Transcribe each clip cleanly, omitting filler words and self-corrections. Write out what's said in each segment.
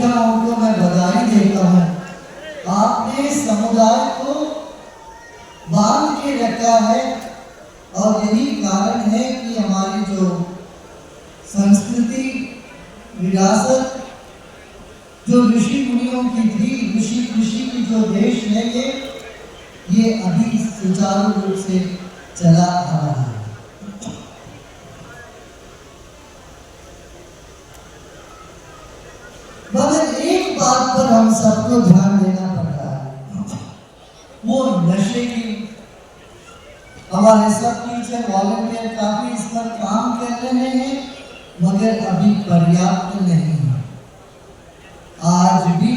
मुखियाओं को मैं बधाई देता हूँ। आपने समुदाय को बांध के रखा है और यही कारण है कि हमारी जो संस्कृति विरासत जो ऋषि मुनियों की थी, ऋषि की जो देश है ये अभी सुचारू रूप से चला आ रहा है। मगर एक बात पर हम सबको ध्यान देना पड़ रहा है, वो नशे की। हमारे सब टीचर वॉलंटियर काफी इस पर काम कर रहे हैं, मगर अभी पर्याप्त नहीं है। आज भी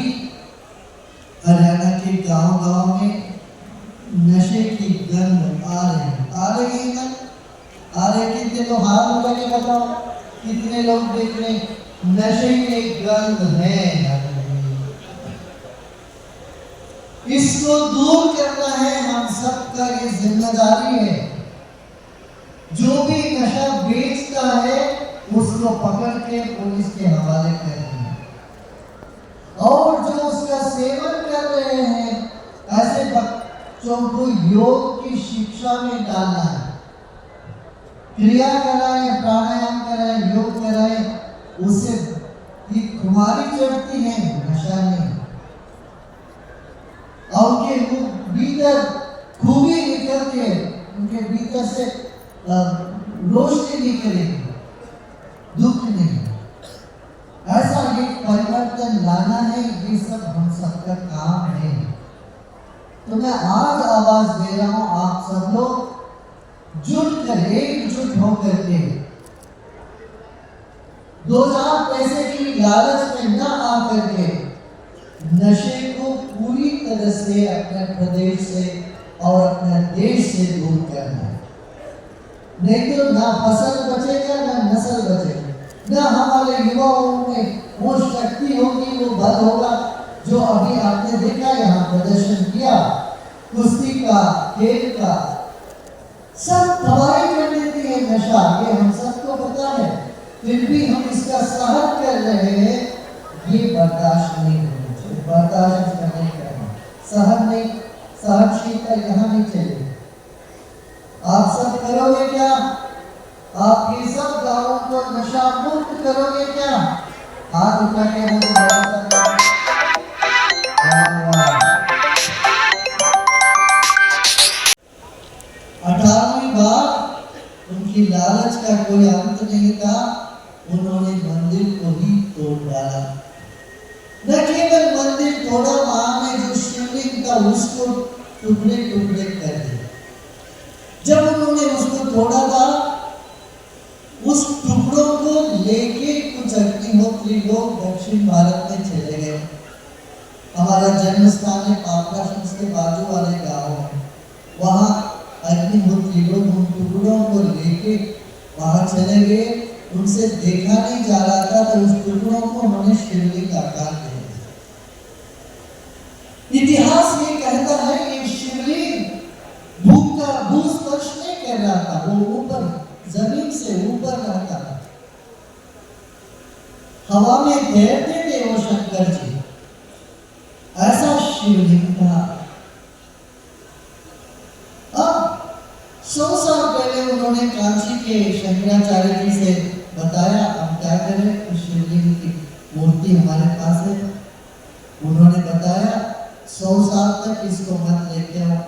हरियाणा के गांव-गांव में नशे की गंध आ रही है ना? आ रहे कितने लोग हाथ उठा के बताओ, कितने लोग देख रहे? नशे की गंध है। इसको दूर करना है, हम सबका ये जिम्मेदारी है। जो भी नशा बेचता है उसको पकड़ के पुलिस के हवाले करना है, और जो उसका सेवन कर रहे हैं ऐसे बच्चों को योग की शिक्षा में डालना है। क्रिया कराएं, प्राणायाम कराएं, योग कराएं, उससे ये खुमारी चढ़ती है, नशा नहीं। और उनके भीतर खूबी निकलती है, उनके भीतर से रोशनी निकलेगी, दुख नहीं। ऐसा ये परिवर्तन लाना है, ये सब हम सबका काम है। तो मैं आज आवाज दे रहा हूं, आप सब लोग जुटकर, एकजुट होकर के 2000 पैसे की लालच में न आकर के नशे को पूरी तरह से अपने प्रदेश से और अपने देश से दूर करना है। नहीं तो ना फसल बचेगा, ना नस्ल बचेगा, ना हमारे युवाओं में वो शक्ति होगी, वो बल होगा जो अभी आपने देखा यहाँ प्रदर्शन किया, कुश्ती का, खेल का, सब तबाही कर देती है नशा। ये हम सबको पता है, फिर भी हम इसका सहन कर रहे हैं। ये बर्दाश्त नहीं होना चाहिए, बर्दाश्त नहीं करना, सहन नहीं, सहनशीलता यहाँ नहीं चाहिए। आप सब करोगे क्या? आप ये सब गांवों को नशा मुक्त करोगे क्या? हाथ उठा के 18वीं बार उनकी लालच का कोई अंत नहीं था, उन्होंने मंदिर को ही तोड़ डाला। न केवल मंदिर तोड़ा, वहां में जो शिवलिंग था उसको टुकड़े टुकड़े कर दिया। जब उन्होंने उसको तोड़ा था, उस टुकड़ों को लेके कुछ अग्निहोत्री लोग दक्षिण भारत में चले गए। हमारा जन्म स्थान है पापड़ासन के बाजू वाले गांव में, वहां अग्निहोत्री लोग उन टुकड़ों को लेके वहां चले गए। उनसे देखा नहीं जा रहा था, तो उस टुकड़ों को उन्होंने शिवलिंग आकार दे दिया। इतिहास ये कहता है कि शिवलिंग भूस्पर्श नहीं कर रहा था, वो ऊपर जमीन से ऊपर रहता था, हवा में तैरते थे वो शंकर जी, ऐसा शिवलिंग था। अब 100 साल पहले उन्होंने कांची के शंकराचार्य जी से बताया, हम क्या करें, शिवलिंग की मूर्ति हमारे पास है। उन्होंने बताया 100 साल तक इसको मत लेके आओ,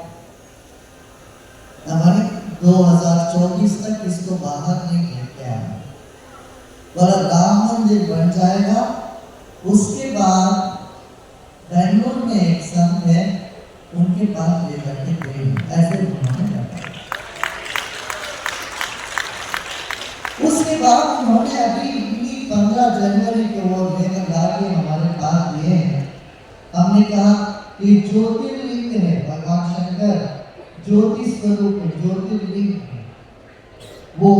हमारे 2024 तक इसको बाहर नहीं लेके आना, बोला राम मंदिर बन जाएगा। उसके बाद बेंगलोर में एक संत है, उनके पास ले जाके गए, ऐसे उन्होंने बताया। उसके बाद उन्होंने अभी 15 जनवरी को वो लेकर लाके हमारे पास लिए हैं। हमने कहा कि ज्योतिर्लिंग है, भगवान शंकर ज्योति स्वरूप है, ज्योतिर्लिंग है, वो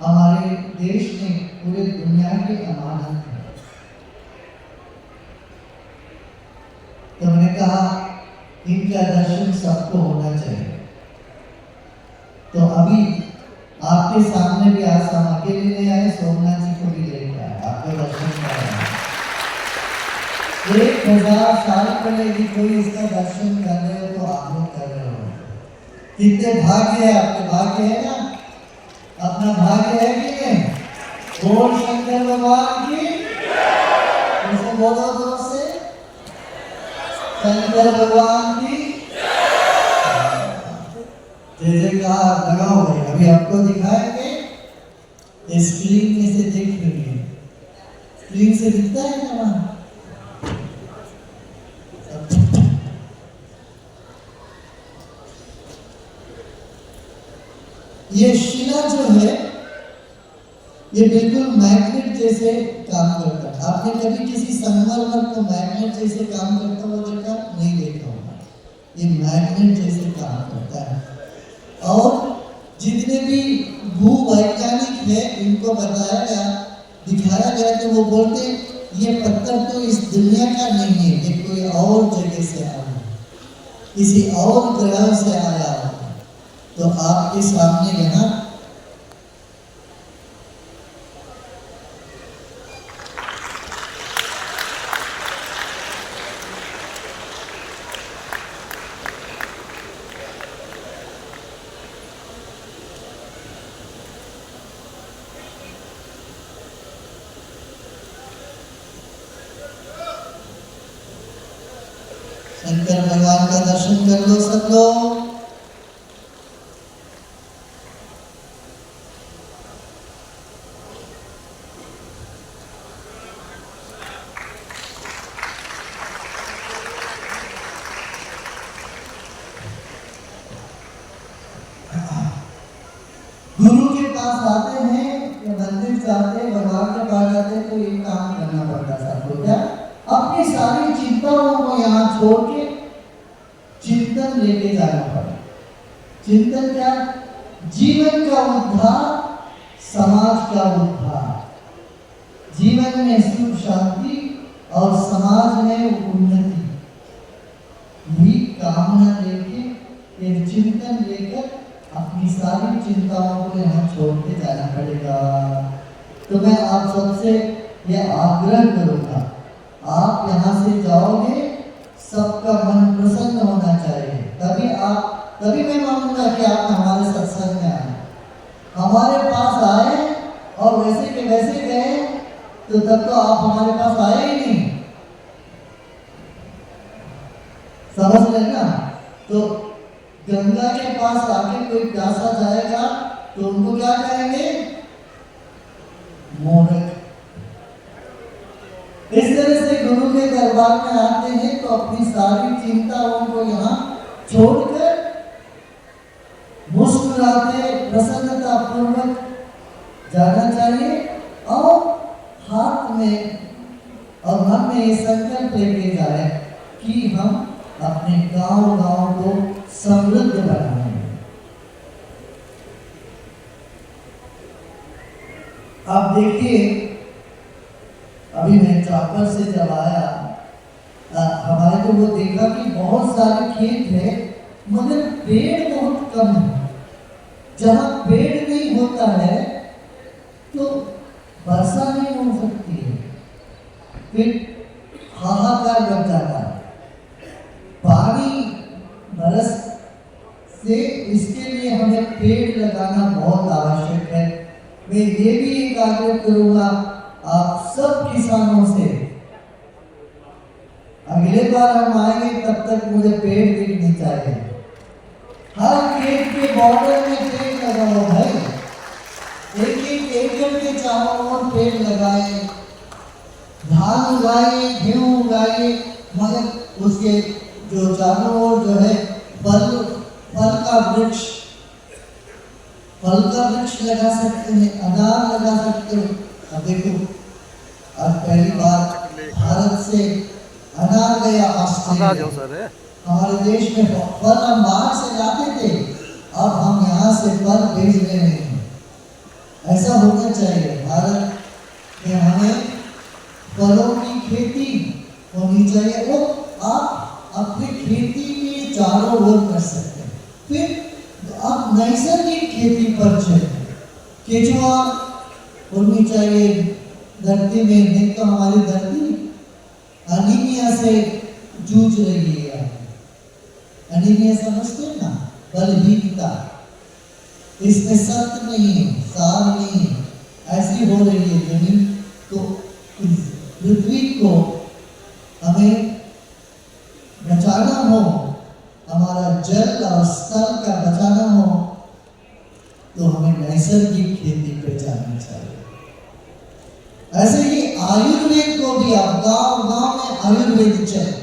हमारे देश में पूरे दुनिया की अमानत है। तो मैंने कहा इनका दर्शन सबको होना चाहिए। तो अभी आपके सामने भी आज हम अकेले नहीं आए, सोमनाथ जी को भी लेकर आए, आपको दर्शन कराए। 1000 साल पहले भी कोई इसका दर्शन कर रहे हो तो आप लोग कर रहे हो। कितने भाग्य है आपके, भाग्य है ना, अपना भाग्य है कि नहीं? बोल शंकर भगवान की, उसे बोलो जोर से, शंकर भगवान की जय जयकार लगा हुआ है। अभी आपको दिखाएंगे, स्क्रीन में से देख लीजिए, स्क्रीन से दिखता है ना वहां? ये शिला जो है ये बिल्कुल मैग्नेट जैसे काम करता है। आपने कभी किसी संगमरमर को मैग्नेट जैसे काम करता हुआ देखा? नहीं देखा होगा। ये मैग्नेट जैसे काम करता है। और जितने भी भूवैज्ञानिक है इनको बताया गया, दिखाया गया कि वो बोलते ये पत्थर तो इस दुनिया का नहीं है, ये कोई और जगह से आया है, किसी और ग्रह से आया है। तो आपके सामने यहाँ शंकर भगवान का दर्शन कर लो सब लोग। गुरु के पास आते हैं या मंदिर जाते हैं, भगवान के पास जाते हैं, तो ये काम करना पड़ता है सबको। क्या? अपनी सारी चिंताओं को यहाँ छोड़ के चिंतन लेके जाना पड़ा। चिंतन क्या? जीवन का उद्धार, समाज का उद्धार, जीवन में सुख शांति और समाज में उन्नति, यही कामना लेके, ये चिंतन लेकर अपनी सारी चिंताओं को यहाँ छोड़ के जाना पड़ेगा। तो मैं आप सबसे ये आग्रह करूंगा, आप यहाँ से जाओगे, सबका मन प्रसन्न होना चाहिए, तभी मैं मानूंगा कि आप हमारे सत्संग में आए। हमारे पास आए और वैसे के वैसे गए तो तब तो आप हमारे पास आए ही नहीं। समझ लेना। तो गंगा के पास आके कोई प्यासा जाएगा तो उनको क्या कहेंगे? मूर्ख। इस तरह से गुरु के दरबार में आते हैं तो अपनी सारी चिंताओं को यहाँ छोड़कर मुस्कुराते प्रसन्नता पूर्वक जाना चाहिए और हाथ में और मन में ये संकल्प लेके जाए कि हम अपने गांव को समृद्ध बनाएंगे। आप देखिए, अभी मैं चापर से जब आया हमारे को वो देखा कि बहुत सारे खेत है मगर पेड़ बहुत कम है। जहाँ पेड़ नहीं होता है तो वर्षा नहीं हो सकती है, फिर हाहाकार लग जाता है। पानी बरस से इसके लिए हमें पेड़ लगाना बहुत आवश्यक है। मैं ये भी एक आग्रह करूंगा आप सब किसानों से, अगले बार हम आएंगे तब तक मुझे पेड़ दिखने चाहिए। हर खेत के बॉर्डर में पेड़ लगाओ भाई, एक एकड़ के चारों ओर पेड़ लगाए, धान उगाए, गेहूं उगाए, मगर उसके जो चारों ओर जो है फल का वृक्ष लगा सकते हैं, अनार लगा सकते हो। अब देखो, अब पहली बार भारत से अनार गया ऑस्ट्रेलिया। हमारे देश में फल हम बाहर से लाते थे, अब हम यहाँ से फल भेज रहे हैं। ऐसा होना चाहिए। भारत में हमें फलों की खेती होनी चाहिए। वो आप अपनी खेती के चारों ओर कर सकते हैं। फिर आप नैसर्गिक खेती पर चले, केचुआ होनी चाहिए धरती में, नहीं तो हमारी धरती अनीमिया से जूझ रही है। एनीमिया समझते हैं ना, बलहीनता, इसमें सत्य नहीं है, सार नहीं है, ऐसी हो रही है जमीन। तो पृथ्वी को हमें बचाना हो, हमारा जल और स्थल का बचाना हो, तो हमें नैसर्गिक खेती पे जाना चाहिए। ऐसे ही आयुर्वेद को भी आप गांव-गांव में आयुर्वेद चले।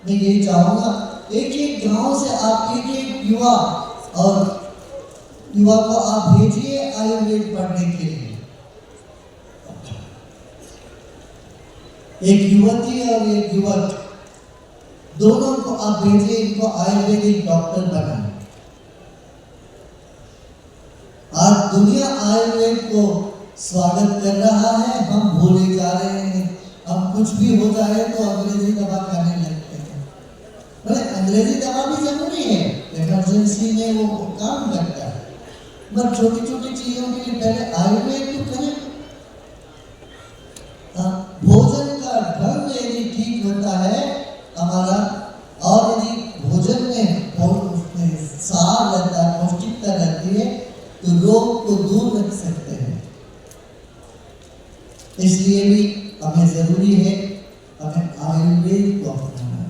मैं यही चाहूंगा एक एक गांव से आप एक एक युवा को आप भेजिए आयुर्वेद पढ़ने के लिए। एक युवती और एक युवक दोनों को आप भेजिए, इनको आयुर्वेदिक डॉक्टर बनाए। आज दुनिया आयुर्वेद को स्वागत कर रहा है, हम भूले जा रहे हैं। हम कुछ भी हो जाए तो अंग्रेजी दवा खाने लगते हैं। बोले अंग्रेजी दवा भी जरूरी है, इमरजेंसी में वो काम करता है, मगर छोटी छोटी चीजों के लिए पहले आयुर्वेद तो करें। भोजन का ढंग यदि ठीक होता है हमारा, और यदि भोजन में सार रहता है, पौष्टिकता रहती है, तो रोग को दूर रख सकते हैं। इसलिए भी हमें जरूरी है, हमें आयुर्वेद को अपनाना,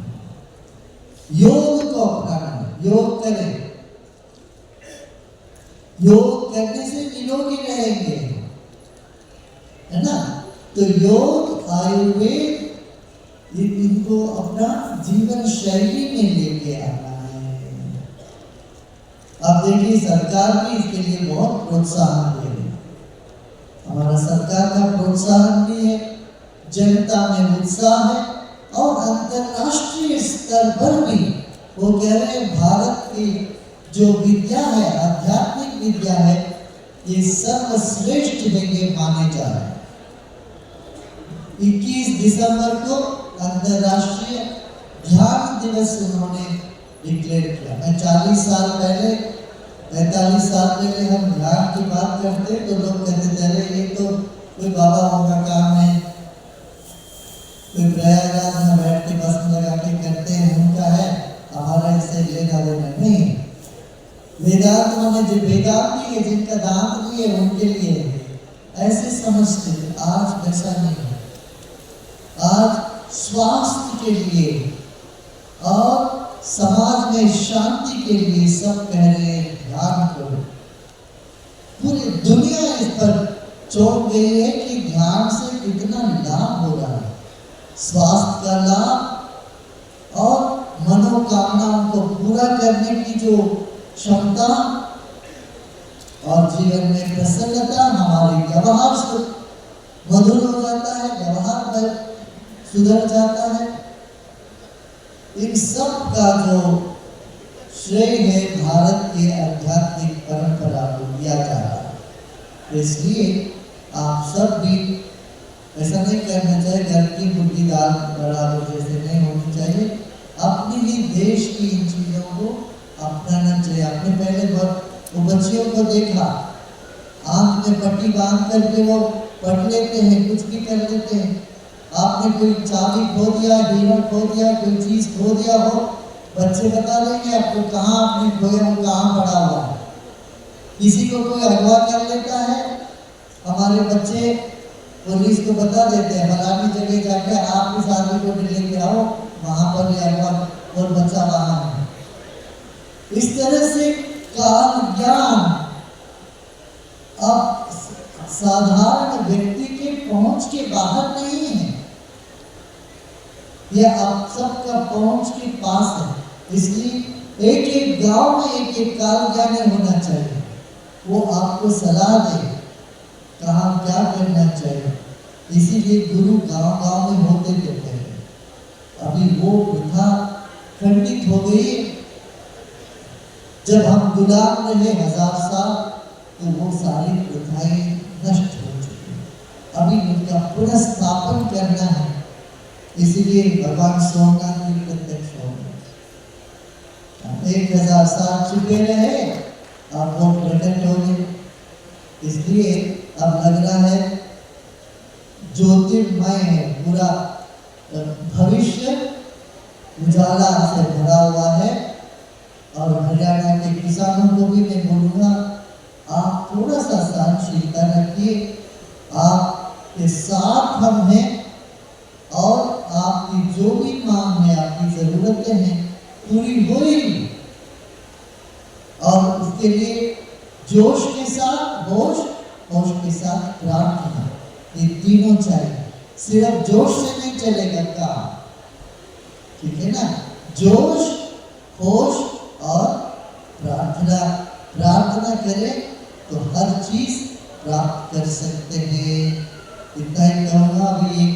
योग को अपनाना। योग करें, योग करने से निरोगी रहेंगे, है ना। तो योग आयुर्वेद इनको अपना जीवन शैली में लेके आना है। अब देखिए सरकार भी इसके लिए बहुत प्रोत्साहन दे रही है। हमारा सरकार का प्रोत्साहन भी है, जनता में उत्साह है, और अंतरराष्ट्रीय स्तर पर भी वो कह रहे हैं भारत की जो विद्या है, आध्यात्मिक विद्या है, ये सर्वश्रेष्ठ जगह माने जा रहे हैं। 21 दिसंबर को अंतरराष्ट्रीय ध्यान दिवस उन्होंने डिक्लेयर किया। मैं 40 साल पहले, 45 साल पहले हम ध्यान की बात करते तो लोग कहते थे अरे ये तो कोई बाबा का काम है, कोई प्रयागराज में बैठ के बस लगा के करते हैं, उनका है, हमारा इससे लेना देना नहीं। वेदांत माने जो वेदांती है, जिनका दांत नहीं है उनके लिए ऐसे समझते थे। आज वैसा नहीं है। आज स्वास्थ्य के लिए और समाज में शांति के लिए सब कह रहे हैं ध्यान करो। पूरी दुनिया इस पर चौंक गई है कि ध्यान से कितना लाभ हो रहा है, स्वास्थ्य का लाभ और मनोकामनाओं को पूरा करने की जो क्षमता और जीवन में प्रसन्नता, हमारी व्यवहार मधुर हो जाता है, व्यवहार सुधर जाता है। इन सब का जो श्रेय है भारत के आध्यात्मिक परंपरा को दिया जा रहा है। इसलिए आप सब भी ऐसा नहीं करना चाहिए, घर की मुर्गी दाल बराबर जैसे नहीं होनी चाहिए। अपने ही देश की इन चीज़ों को अपनाना चाहिए। आपने पहले वो बच्चियों को देखा, आंख में पट्टी बांध करके वो पढ़ लेते हैं, कुछ भी कर लेते हैं। आपने कोई चाबी खो दिया, हीरा खो दिया, कोई चीज खो दिया हो, बच्चे बता देंगे आपको कहाँ आपने खोया, वो कहाँ पड़ा हुआ है। किसी को कोई अगवा कर लेता है, हमारे बच्चे पुलिस को बता देते हैं फलानी जगह जाके आप इस आदमी को लेके आओ, वहां पर ये अगवा और बच्चा वहां है। इस तरह से काल ज्ञान अब साधारण व्यक्ति के पहुंच के बाहर नहीं है, यह आप सबका पहुंच के पास है। इसलिए एक एक गांव में एक एक काल ज्ञानी होना चाहिए। वो आपको सलाह दे कहाँ क्या करना चाहिए। इसीलिए गुरु गांव-गांव में होते रहते हैं। अभी वो प्रथा खंडित हो गई। जब हम गुलाम रहे 1000 साल तो वो सारी प्रथाएं नष्ट हो चुकी। अभी उनका पुनर्स्थापन करना है। इसीलिए भगवान सोमनाथ भी प्रत्यक्ष हो गए। 1000 साल चुके रहे, अब वो प्रकट हो गए। इसलिए अब लग रहा है ज्योतिर्मय है पूरा भविष्य उजाला से भरा हुआ है। और हरियाणा के किसानों को भी मैं बोलूँगा, आप थोड़ा सा सहनशीलता रखिए, आपके साथ हम हैं और आपकी जो भी मांग है, आपकी ज़रूरतें हैं, पूरी होगी। और उसके लिए जोश के साथ होश के साथ प्रार्थना, ये तीनों चाहिए। सिर्फ जोश से नहीं चलेगा काम, ठीक है ना? जोश, होश और प्रार्थना। प्रार्थना करें तो हर चीज प्राप्त कर सकते हैं। इतना ही कहूँगा। अभी एक